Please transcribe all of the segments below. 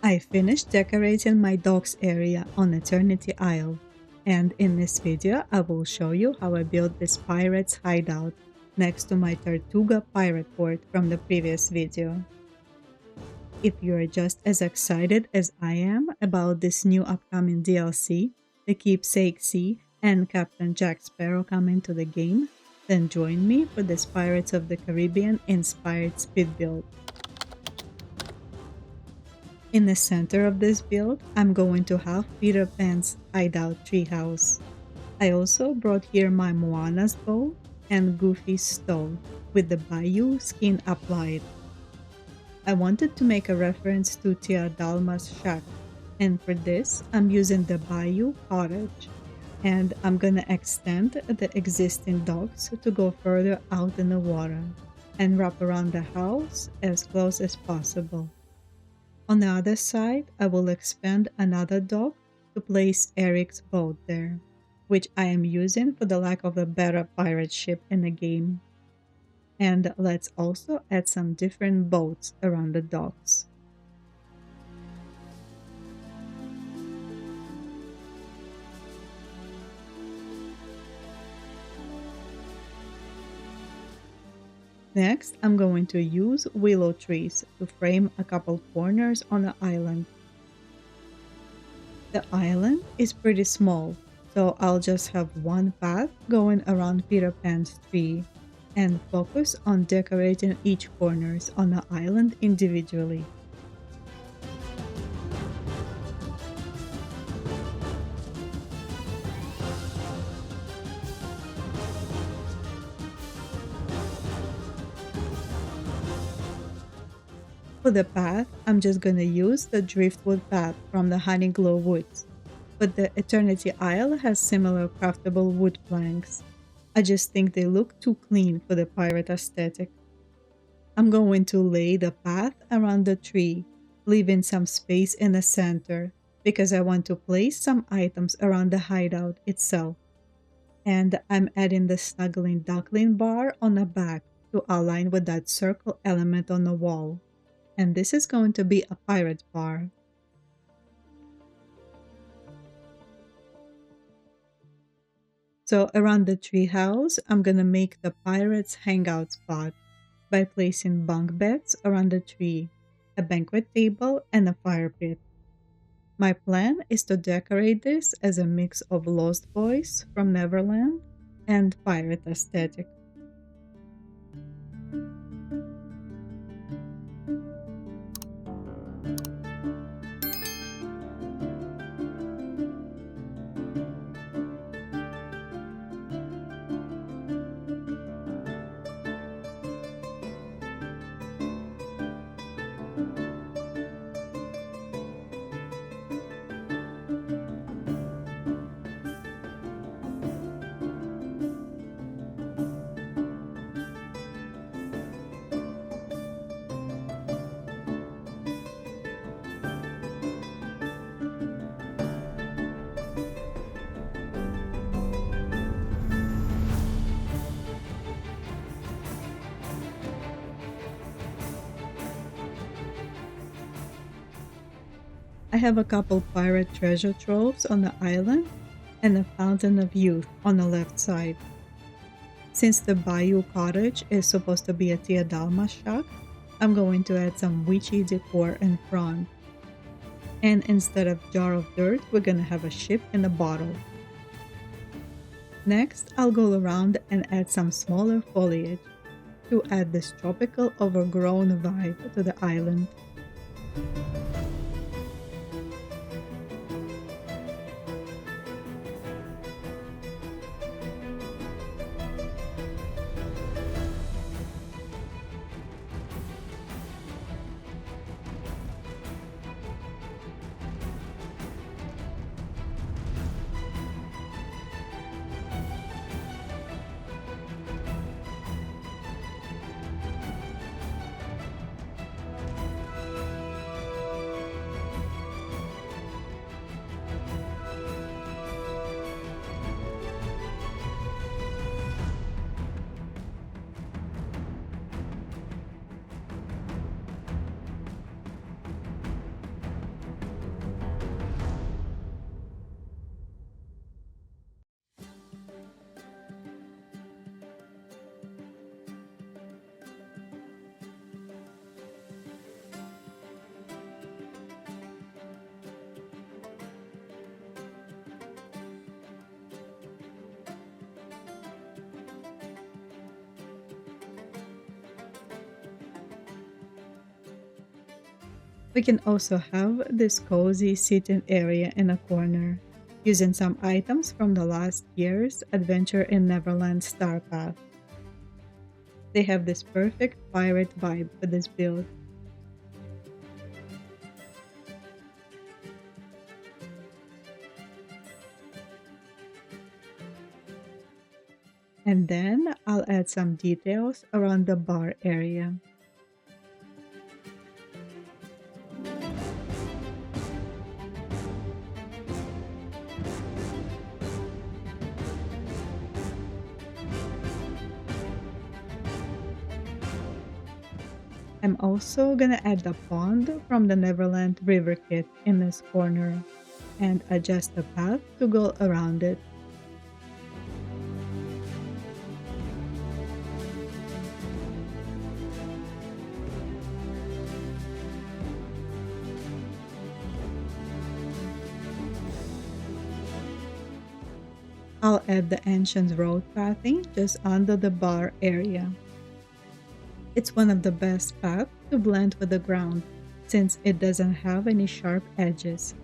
I finished decorating my docks area on Eternity Isle, and in this video I will show you how I built this pirate's hideout next to my Tortuga pirate port from the previous video. If you're just as excited as I am about this new upcoming DLC, the Keepsake Sea and Captain Jack Sparrow coming to the game, then join me for this Pirates of the Caribbean inspired speed build. In the center of this build, I'm going to have Peter Pan's hideout treehouse. I also brought here my Moana's bow and Goofy's stove with the bayou skin applied. I wanted to make a reference to Tia Dalma's shack, and for this, I'm using the bayou cottage. And I'm gonna extend the existing docks to go further out in the water and wrap around the house as close as possible. On the other side, I will expand another dock to place Eric's boat there, which I am using for the lack of a better pirate ship in the game. And let's also add some different boats around the docks. Next, I'm going to use willow trees to frame a couple corners on the island. The island is pretty small, so I'll just have one path going around Peter Pan's tree and focus on decorating each corners on the island individually. For the path, I'm just gonna use the driftwood path from the Honeyglow Woods, but the Eternity Isle has similar craftable wood planks. I just think they look too clean for the pirate aesthetic. I'm going to lay the path around the tree, leaving some space in the center because I want to place some items around the hideout itself. And I'm adding the snuggling duckling bar on the back to align with that circle element on the wall. And this is going to be a pirate bar. So around the treehouse, I'm gonna make the pirates' hangout spot by placing bunk beds around the tree, a banquet table, and a fire pit. My plan is to decorate this as a mix of Lost Boys from Neverland and pirate aesthetic. I have a couple pirate treasure troves on the island and a fountain of youth on the left side. Since the bayou cottage is supposed to be a Tia Dalma shack, I'm going to add some witchy decor in front. And instead of jar of dirt, we're gonna have a ship in a bottle. Next, I'll go around and add some smaller foliage to add this tropical overgrown vibe to the island. We can also have this cozy sitting area in a corner, using some items from the last year's Adventure in Neverland Star Path. They have this perfect pirate vibe for this build. And then I'll add some details around the bar area. I'm also gonna add the pond from the Neverland River Kit in this corner and adjust the path to go around it. I'll add the ancient road pathing just under the bar area. It's one of the best paths to blend with the ground since it doesn't have any sharp edges.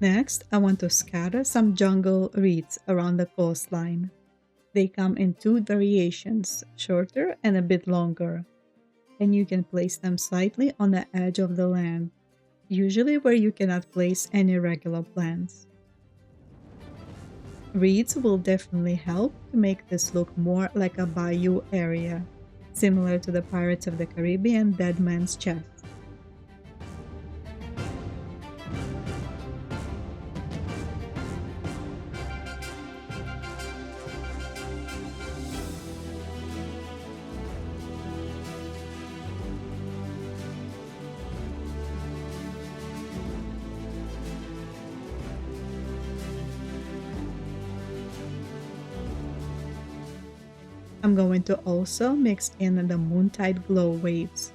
Next, I want to scatter some jungle reeds around the coastline. They come in two variations, shorter and a bit longer, and you can place them slightly on the edge of the land, usually where you cannot place any regular plants. Reeds will definitely help to make this look more like a bayou area, similar to the Pirates of the Caribbean Dead Man's Chest. I'm going to also mix in the Moontide Glow waves,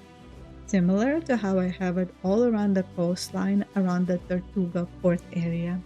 similar to how I have it all around the coastline around the Tortuga port area.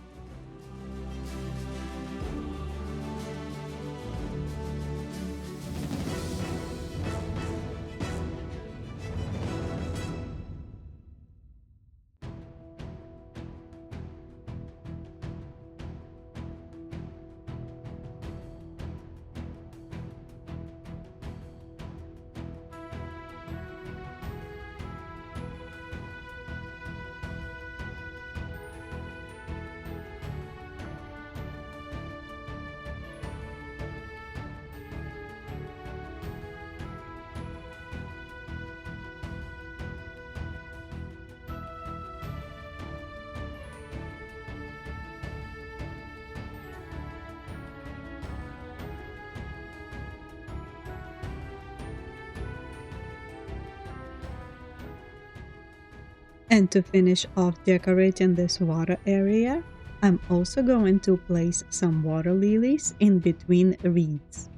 And to finish off decorating this water area, I'm also going to place some water lilies in between reeds.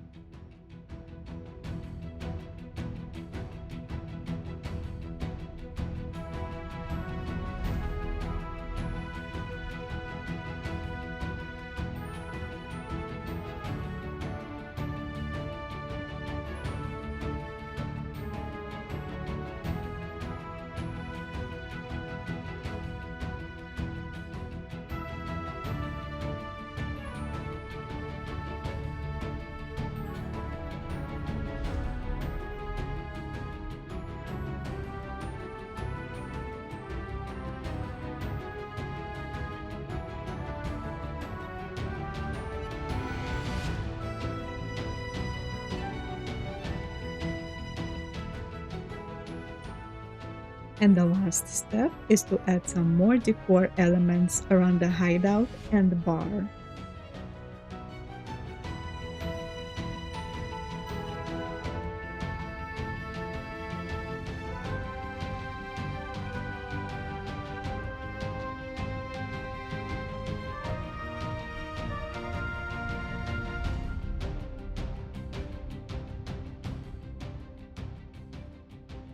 And the last step is to add some more decor elements around the hideout and the bar.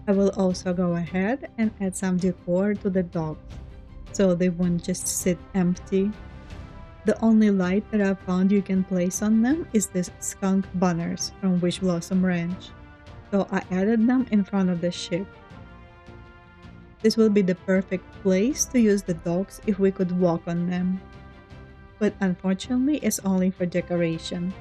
I will also go ahead and add some decor to the dogs so they won't just sit empty. The only light that I've found you can place on them is this skunk banners from Wish Blossom Ranch. So I added them in front of the ship. This will be the perfect place to use the dogs if we could walk on them. But unfortunately, it's only for decoration.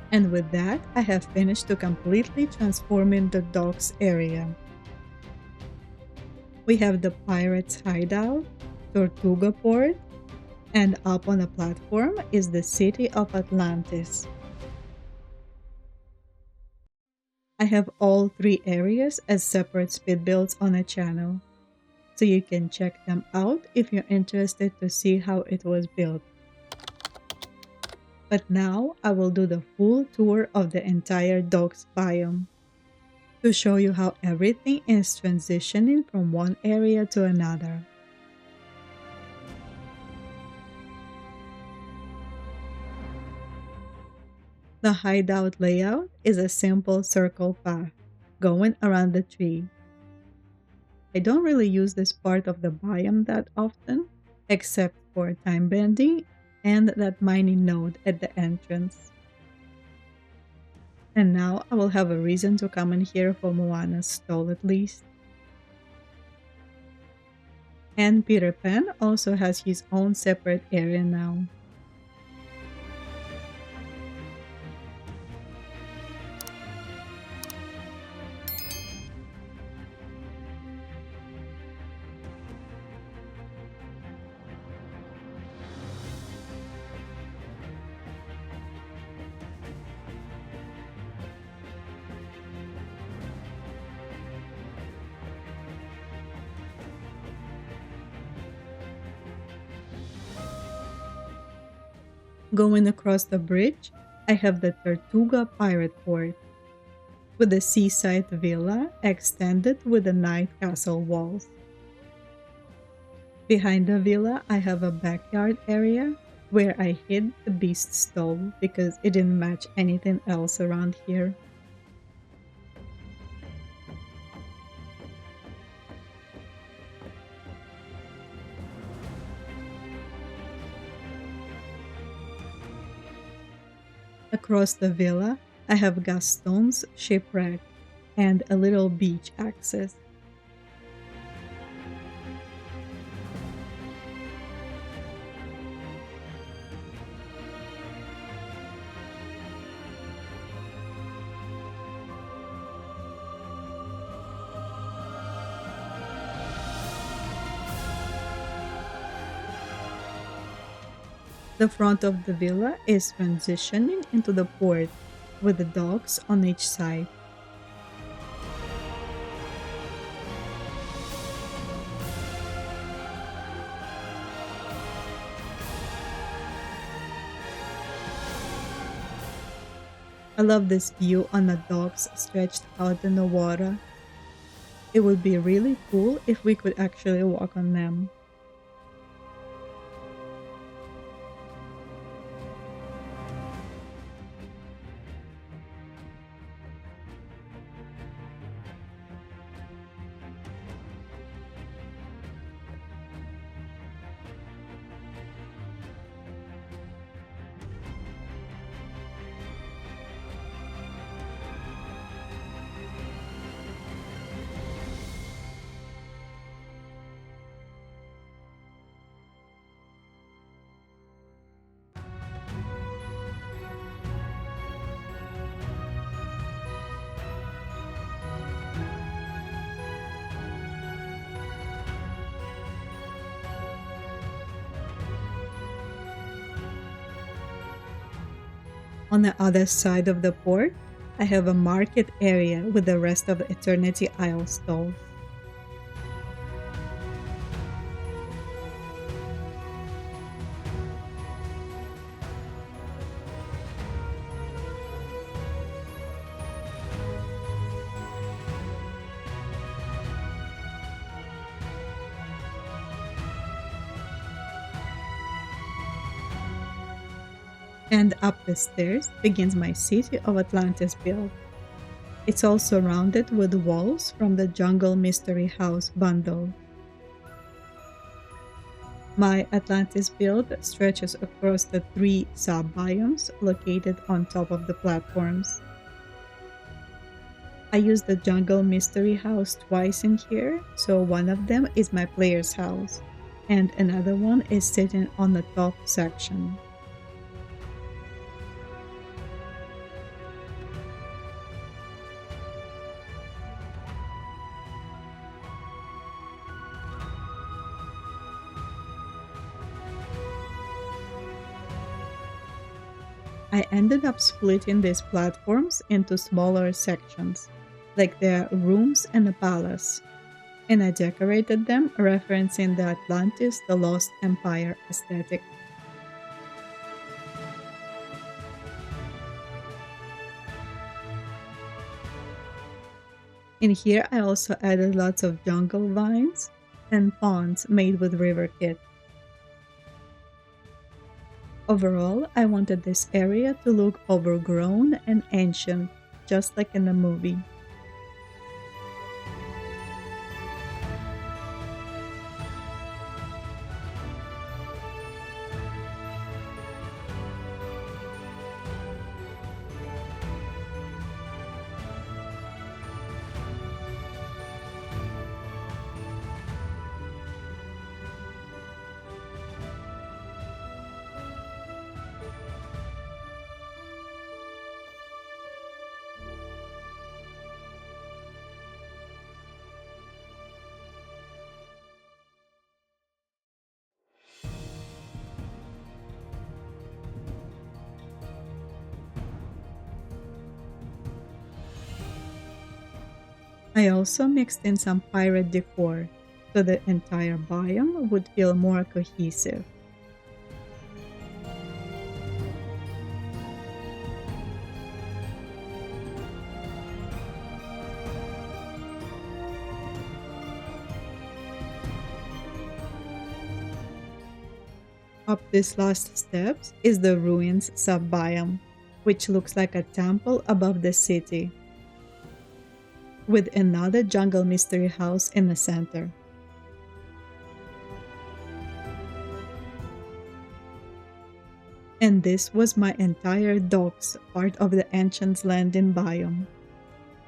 And with that, I have finished to completely transforming the docks area. We have the Pirates Hideout, Tortuga Port, and up on the platform is the city of Atlantis. I have all three areas as separate speed builds on a channel, so you can check them out if you're interested to see how it was built. But now I will do the full tour of the entire docks biome to show you how everything is transitioning from one area to another. The hideout layout is a simple circle path going around the tree. I don't really use this part of the biome that often, except for time bending and that mining node at the entrance. And now I will have a reason to come in here for Moana's stall at least. And Peter Pan also has his own separate area now. Going across the bridge, I have the Tortuga Pirate Port, with the seaside villa extended with the night castle walls. Behind the villa, I have a backyard area where I hid the beast stall because it didn't match anything else around here. Across the villa, I have Gaston's shipwreck and a little beach access. The front of the villa is transitioning into the port with the docks on each side. I love this view on the docks stretched out in the water. It would be really cool if we could actually walk on them. On the other side of the port, I have a market area with the rest of the Eternity Isle stalls. And up the stairs begins my City of Atlantis build. It's all surrounded with walls from the Jungle Mystery House bundle. My Atlantis build stretches across the 3 sub-biomes located on top of the platforms. I use the Jungle Mystery House twice in here, so one of them is my player's house, and another one is sitting on the top section. I ended up splitting these platforms into smaller sections, like their rooms and a palace, and I decorated them referencing the Atlantis The Lost Empire aesthetic. In here, I also added lots of jungle vines and ponds made with river kit. Overall, I wanted this area to look overgrown and ancient, just like in the movie. I also mixed in some pirate decor so the entire biome would feel more cohesive. Up these last steps is the ruins sub-biome, which looks like a temple above the city, with another jungle mystery house in the center. And this was my entire docks, part of the Ancients Landing biome.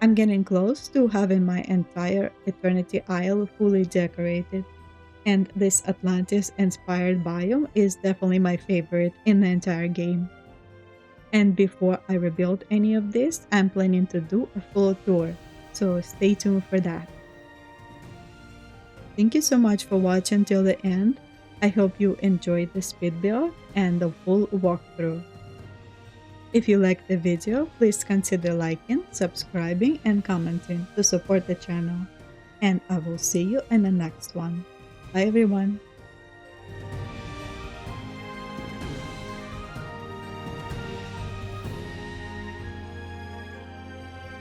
I'm getting close to having my entire Eternity Isle fully decorated, and this Atlantis-inspired biome is definitely my favorite in the entire game. And before I rebuild any of this, I'm planning to do a full tour, so stay tuned for that. Thank you so much for watching till the end. I hope you enjoyed the speed build and the full walkthrough. If you liked the video, please consider liking, subscribing, and commenting to support the channel. And I will see you in the next one. Bye everyone!